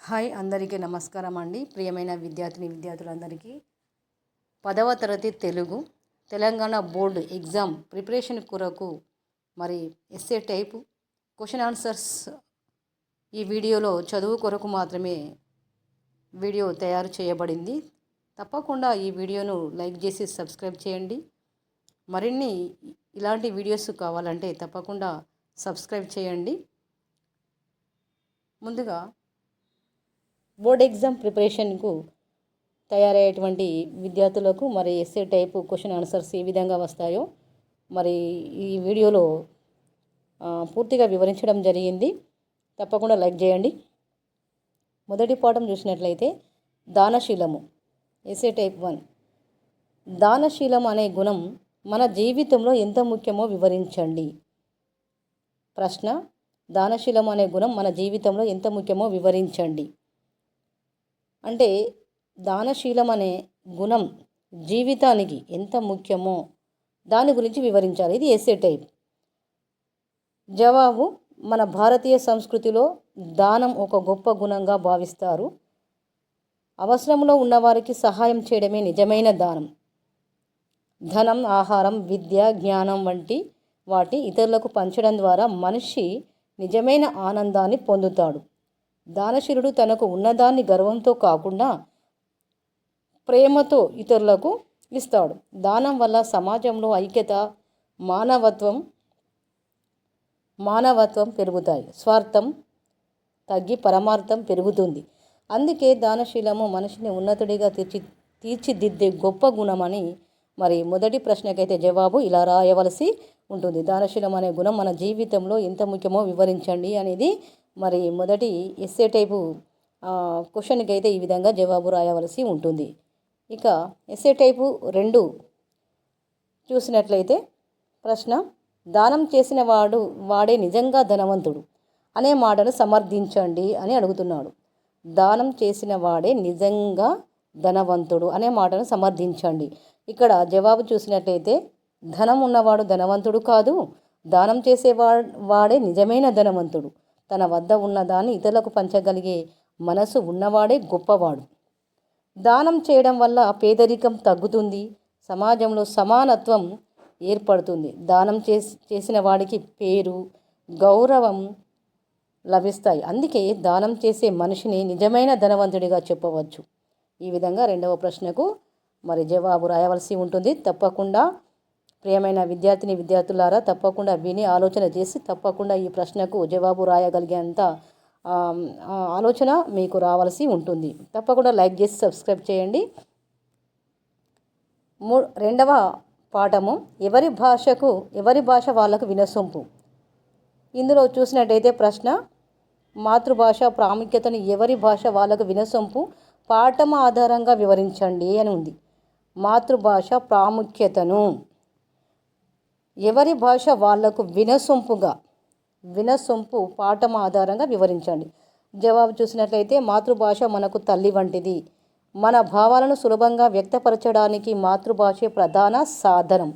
Hi అందరికీ నమస్కారం అండి. ప్రియమైన విద్యార్థులందరికీ 10వ తరగతి Telugu Telangana board exam preparation కొరకు మరి ఎస్ఏ టైప్ క్వశ్చన్ ఆన్సర్స్ ఈ వీడియోలో చదువు కొరకు మాత్రమే వీడియో తయారు చేయబడింది. తప్పకుండా ఈ వీడియోను లైక్ చేసి సబ్స్క్రైబ్ చేయండి. మరిన్ని ఇలాంటి వీడియోస్ కావాలంటే తప్పకుండా సబ్స్క్రైబ్ చేయండి. ముందుగా బోర్డ్ ఎగ్జామ్ ప్రిపరేషన్కు తయారయ్యేటువంటి విద్యార్థులకు మరి ఎస్ఏ టైపు క్వశ్చన్ ఆన్సర్స్ ఏ విధంగా వస్తాయో మరి ఈ వీడియోలో పూర్తిగా వివరించడం జరిగింది. తప్పకుండా లైక్ చేయండి. మొదటి పాఠం చూసినట్లయితే దానశీలము. SA type 1. దానశీలం అనే గుణం మన జీవితంలో ఎంత ముఖ్యమో వివరించండి. ప్రశ్న: దానశీలం అనే గుణం మన జీవితంలో ఎంత ముఖ్యమో వివరించండి. అంటే దానశీలం అనే గుణం జీవితానికి ఎంత ముఖ్యమో దాని గురించి వివరించాలి. ఇది ఎస్ఏ టైప్. జవాబు: మన భారతీయ సంస్కృతిలో దానం ఒక గొప్ప గుణంగా భావిస్తారు. అవసరంలో ఉన్నవారికి సహాయం చేయడమే నిజమైన దానం. ధనం, ఆహారం, విద్య, జ్ఞానం వంటి వాటి ఇతరులకు పంచడం ద్వారా మనిషి నిజమైన ఆనందాన్ని పొందుతాడు. దానశీలుడు తనకు ఉన్నదాన్ని గర్వంతో కాకుండా ప్రేమతో ఇతరులకు ఇస్తాడు. దానం వల్ల సమాజంలో ఐక్యత, మానవత్వం పెరుగుతాయి. స్వార్థం తగ్గి పరమార్థం పెరుగుతుంది. అందుకే దానశీలము మనిషిని ఉన్నతుడిగా తీర్చిదిద్దే గొప్ప గుణమని మరి మొదటి ప్రశ్నకైతే జవాబు ఇలా రాయవలసి ఉంటుంది. దానశీలం అనే గుణం మన జీవితంలో ఎంత ముఖ్యమో వివరించండి అనేది మరి మొదటి ఎస్ఏ టైపు క్వశ్చన్కి అయితే ఈ విధంగా జవాబు రాయవలసి ఉంటుంది. ఇక ఎస్ఏ టైపు 2 చూసినట్లయితే ప్రశ్న: దానం చేసిన వాడే నిజంగా ధనవంతుడు అనే మాటను సమర్థించండి అని అడుగుతున్నాడు. దానం చేసిన వాడే నిజంగా ధనవంతుడు అనే మాటను సమర్థించండి. ఇక్కడ జవాబు చూసినట్లయితే ధనం ఉన్నవాడు ధనవంతుడు కాదు, దానం వాడే నిజమైన ధనవంతుడు. తన వద్ద ఉన్నదాన్ని ఇతరులకు పంచగలిగే మనసు ఉన్నవాడే గొప్పవాడు. దానం చేయడం వల్ల పేదరికం తగ్గుతుంది, సమాజంలో సమానత్వం ఏర్పడుతుంది. దానం చేసిన వాడికి పేరు, గౌరవం లభిస్తాయి. అందుకే దానం చేసే మనిషిని నిజమైన ధనవంతుడిగా చెప్పవచ్చు. ఈ విధంగా రెండవ ప్రశ్నకు మరి జవాబు రాయవలసి ఉంటుంది. తప్పకుండా ప్రియమైన విద్యార్థులారా తప్పకుండా విని ఆలోచన చేసి తప్పకుండా ఈ ప్రశ్నకు జవాబు రాయగలిగేంత ఆలోచన మీకు రావాల్సి ఉంటుంది. తప్పకుండా లైక్ చేసి సబ్స్క్రైబ్ చేయండి. రెండవ పాఠము ఎవరి భాష వాళ్ళకు వినసొంపు. ఇందులో చూసినట్టయితే ప్రశ్న: మాతృభాష ప్రాముఖ్యతను ఎవరి భాష వాళ్ళకు వినసొంపు పాఠం ఆధారంగా వివరించండి అని ఉంది. మాతృభాష ప్రాముఖ్యతను ఎవరి భాష వాళ్లకు వినసొంపు పాఠం ఆధారంగా వివరించండి. జవాబు చూసినట్లయితే మాతృభాష మనకు తల్లి వంటిది. మన భావాలను సులభంగా వ్యక్తపరచడానికి మాతృభాషే ప్రధాన సాధనం.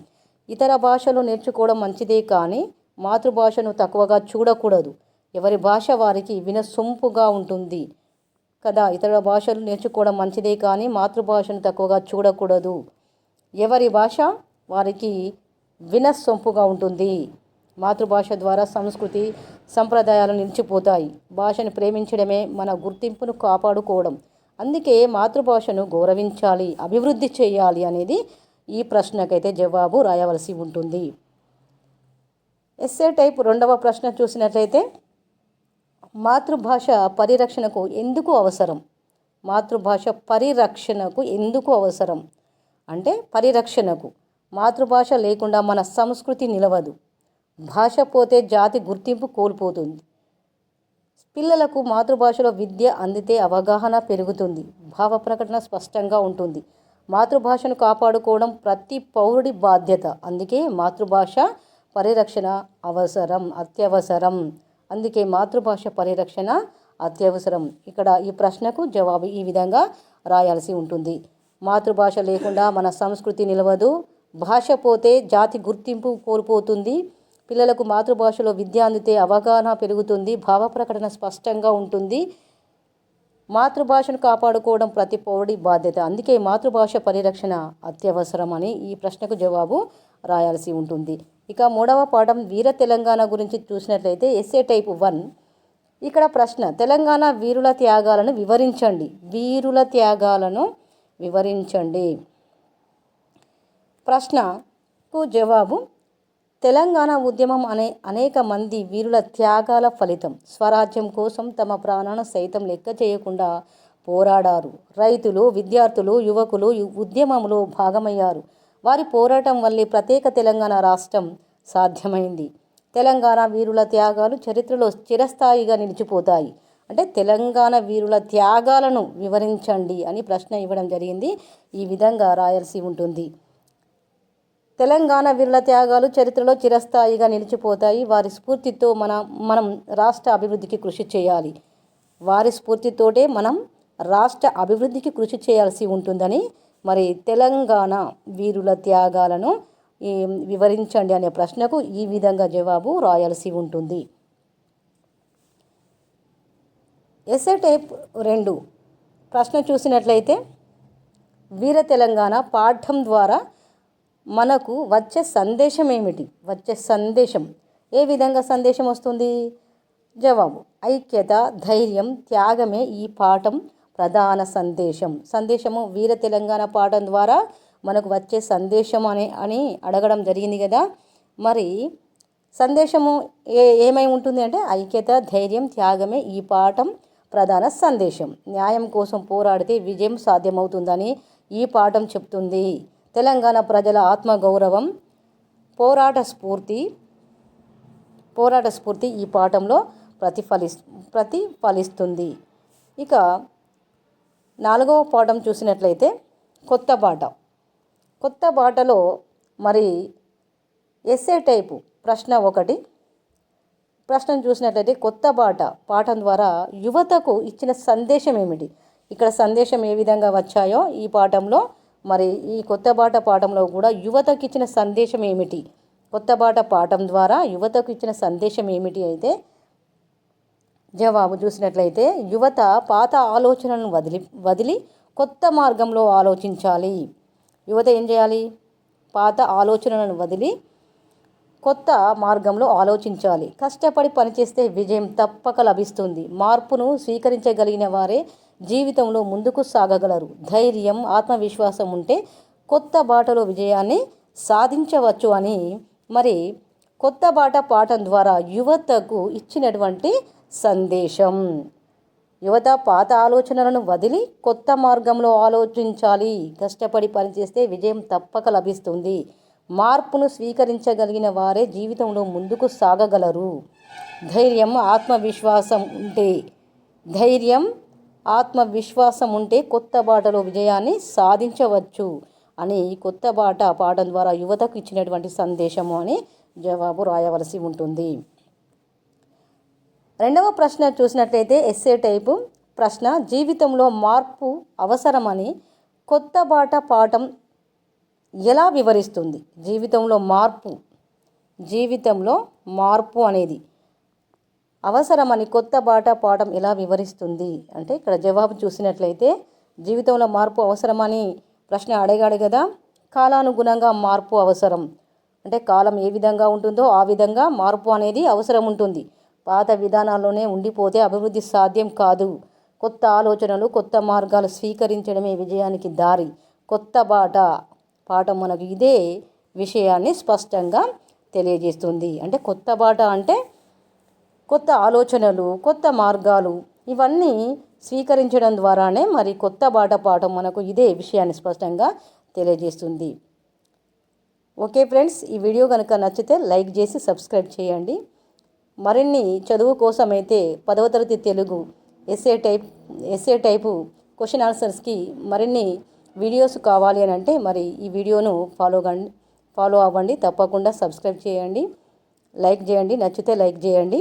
ఇతర భాషలు నేర్చుకోవడం మంచిదే కానీ మాతృభాషను తక్కువగా చూడకూడదు. ఎవరి భాష వారికి వినసొంపుగా ఉంటుంది కదా. ఇతర భాషలు నేర్చుకోవడం మంచిదే కానీ మాతృభాషను తక్కువగా చూడకూడదు. ఎవరి భాష వారికి వినసొంపుగా ఉంటుంది. మాతృభాష ద్వారా సంస్కృతి, సంప్రదాయాలు నిలిచిపోతాయి. భాషను ప్రేమించడమే మన గుర్తింపును కాపాడుకోవడం. అందుకే మాతృభాషను గౌరవించాలి, అభివృద్ధి చేయాలి అనేది ఈ ప్రశ్నకైతే జవాబు రాయవలసి ఉంటుంది. ఎస్ఏ టైప్ 2వ ప్రశ్న చూసినట్లయితే మాతృభాష పరిరక్షణకు ఎందుకు అవసరం? మాతృభాష పరిరక్షణకు ఎందుకు అవసరం అంటే పరిరక్షణకు మాతృభాష లేకుండా మన సంస్కృతి నిలవదు. భాష పోతే జాతి గుర్తింపు కోల్పోతుంది. పిల్లలకు మాతృభాషలో విద్య అందితే అవగాహన పెరుగుతుంది, భావ ప్రకటన స్పష్టంగా ఉంటుంది. మాతృభాషను కాపాడుకోవడం ప్రతి పౌరుడి బాధ్యత. అందుకే మాతృభాష పరిరక్షణ అత్యవసరం. అందుకే మాతృభాష పరిరక్షణ అత్యవసరం. ఇక్కడ ఈ ప్రశ్నకు జవాబు ఈ విధంగా రాయాల్సి ఉంటుంది. మాతృభాష లేకుండా మన సంస్కృతి నిలవదు, భాష పోతే జాతి గుర్తింపు కోల్పోతుంది, పిల్లలకు మాతృభాషలో విద్య అందితే అవగాహన పెరుగుతుంది, భావ ప్రకటన స్పష్టంగా ఉంటుంది. మాతృభాషను కాపాడుకోవడం ప్రతి పౌరుడి బాధ్యత. అందుకే మాతృభాష పరిరక్షణ అత్యవసరం అని ఈ ప్రశ్నకు జవాబు రాయాల్సి ఉంటుంది. ఇక 3వ పాఠం వీర తెలంగాణ గురించి చూసినట్లయితే ఎస్ఏ టైప్ 1. ఇక్కడ ప్రశ్న, తెలంగాణ వీరుల త్యాగాలను వివరించండి. వీరుల త్యాగాలను వివరించండి. ప్రశ్నకు జవాబు, తెలంగాణ ఉద్యమం అనేక మంది వీరుల త్యాగాల ఫలితం. స్వరాజ్యం కోసం తమ ప్రాణాలను సైతం లెక్క చేయకుండా పోరాడారు. రైతులు, విద్యార్థులు, యువకులు ఉద్యమంలో భాగమయ్యారు. వారి పోరాటం వల్లే ప్రత్యేక తెలంగాణ రాష్ట్రం సాధ్యమైంది. తెలంగాణ వీరుల త్యాగాలు చరిత్రలో చిరస్థాయిగా నిలిచిపోతాయి. అంటే తెలంగాణ వీరుల త్యాగాలను వివరించండి అని ప్రశ్న ఇవ్వడం జరిగింది. ఈ విధంగా రాయాల్సి ఉంటుంది. తెలంగాణ వీరుల త్యాగాలు చరిత్రలో చిరస్థాయిగా నిలిచిపోతాయి. వారి స్ఫూర్తితో మనం రాష్ట్ర అభివృద్ధికి కృషి చేయాలి. వారి స్ఫూర్తితోటే మనం రాష్ట్ర అభివృద్ధికి కృషి చేయాల్సి ఉంటుందని మరి తెలంగాణ వీరుల త్యాగాలను వివరించండి అనే ప్రశ్నకు ఈ విధంగా జవాబు రాయాల్సి ఉంటుంది. ఎస్ఏ టైప్ 2 ప్రశ్న చూసినట్లయితే, వీర తెలంగాణ పాఠం ద్వారా మనకు వచ్చే సందేశం ఏమిటి? వచ్చే సందేశం ఏ విధంగా సందేశం వస్తుంది? జవాబు, ఐక్యత, ధైర్యం, త్యాగమే ఈ పాఠం ప్రధాన సందేశము. వీర తెలంగాణ పాఠం ద్వారా మనకు వచ్చే సందేశం అని అడగడం జరిగింది కదా. మరి సందేశము ఏమై ఉంటుంది అంటే ఐక్యత, ధైర్యం, త్యాగమే ఈ పాఠం ప్రధాన సందేశం. న్యాయం కోసం పోరాడితే విజయం సాధ్యమవుతుందని ఈ పాఠం చెప్తుంది. తెలంగాణ ప్రజల ఆత్మగౌరవం, పోరాట స్ఫూర్తి ఈ పాఠంలో ప్రతిఫలిస్తుంది. ఇక 4వ పాఠం చూసినట్లయితే కొత్త బాటలో మరి ఎస్ఏ టైపు ప్రశ్న 1. ప్రశ్నను చూసినట్లయితే, కొత్త బాట పాఠం ద్వారా యువతకు ఇచ్చిన సందేశం ఏమిటి? ఇక్కడ సందేశం ఏ విధంగా వచ్చాయో ఈ పాఠంలో మరి ఈ కొత్త బాట పాఠంలో కూడా యువతకు ఇచ్చిన సందేశం ఏమిటి? కొత్త బాట పాఠం ద్వారా యువతకు ఇచ్చిన సందేశం ఏమిటి అయితే జవాబు చూసినట్లయితే, యువత పాత ఆలోచనలను వదిలి కొత్త మార్గంలో ఆలోచించాలి. యువత ఏం చేయాలి? పాత ఆలోచనలను వదిలి కొత్త మార్గంలో ఆలోచించాలి. కష్టపడి పనిచేస్తే విజయం తప్పక లభిస్తుంది. మార్పును స్వీకరించగలిగిన వారే జీవితంలో ముందుకు సాగగలరు. ధైర్యం, ఆత్మవిశ్వాసం ఉంటే కొత్త బాటలో విజయాన్ని సాధించవచ్చు అని మరి కొత్త బాట పాఠం ద్వారా యువతకు ఇచ్చినటువంటి సందేశం. యువత పాత ఆలోచనలను వదిలి కొత్త మార్గంలో ఆలోచించాలి. కష్టపడి పనిచేస్తే విజయం తప్పక లభిస్తుంది. మార్పును స్వీకరించగలిగిన వారే జీవితంలో ముందుకు సాగగలరు. ధైర్యం, ఆత్మవిశ్వాసం ఉంటే కొత్త బాటలో విజయాన్ని సాధించవచ్చు అని కొత్త బాట పాఠం ద్వారా యువతకు ఇచ్చినటువంటి సందేశము అని జవాబు రాయవలసి ఉంటుంది. 2వ ప్రశ్న చూసినట్లయితే ఎస్ఏ టైపు ప్రశ్న, జీవితంలో మార్పు అవసరమని కొత్త బాట పాఠం ఎలా వివరిస్తుంది? జీవితంలో మార్పు అనేది అవసరమని కొత్త బాట పాఠం ఎలా వివరిస్తుంది అంటే ఇక్కడ జవాబు చూసినట్లయితే, జీవితంలో మార్పు అవసరమని ప్రశ్న అడిగాడు కదా. కాలానుగుణంగా మార్పు అవసరం. అంటే కాలం ఏ విధంగా ఉంటుందో ఆ విధంగా మార్పు అనేది అవసరం ఉంటుంది. పాత విధానాల్లోనే ఉండిపోతే అభివృద్ధి సాధ్యం కాదు. కొత్త ఆలోచనలు, కొత్త మార్గాలు స్వీకరించడమే విజయానికి దారి. కొత్త బాట పాఠం మనకు ఇదే విషయాన్ని స్పష్టంగా తెలియజేస్తుంది. అంటే కొత్త బాట అంటే కొత్త ఆలోచనలు, కొత్త మార్గాలు ఇవన్నీ స్వీకరించడం ద్వారానే మరి కొత్త బాట పాఠం మనకు ఇదే విషయాన్ని స్పష్టంగా తెలియజేస్తుంది. ఓకే ఫ్రెండ్స్, ఈ వీడియో కనుక నచ్చితే లైక్ చేసి సబ్స్క్రైబ్ చేయండి. మరిన్ని చదువు కోసమైతే 10వ తరగతి తెలుగు ఎస్ఏ టైపు క్వశ్చన్ ఆన్సర్స్కి మరిన్ని వీడియోస్ కావాలి అని అంటే మరి ఈ వీడియోను ఫాలో అవ్వండి. తప్పకుండా సబ్స్క్రైబ్ చేయండి, లైక్ చేయండి, నచ్చితే లైక్ చేయండి.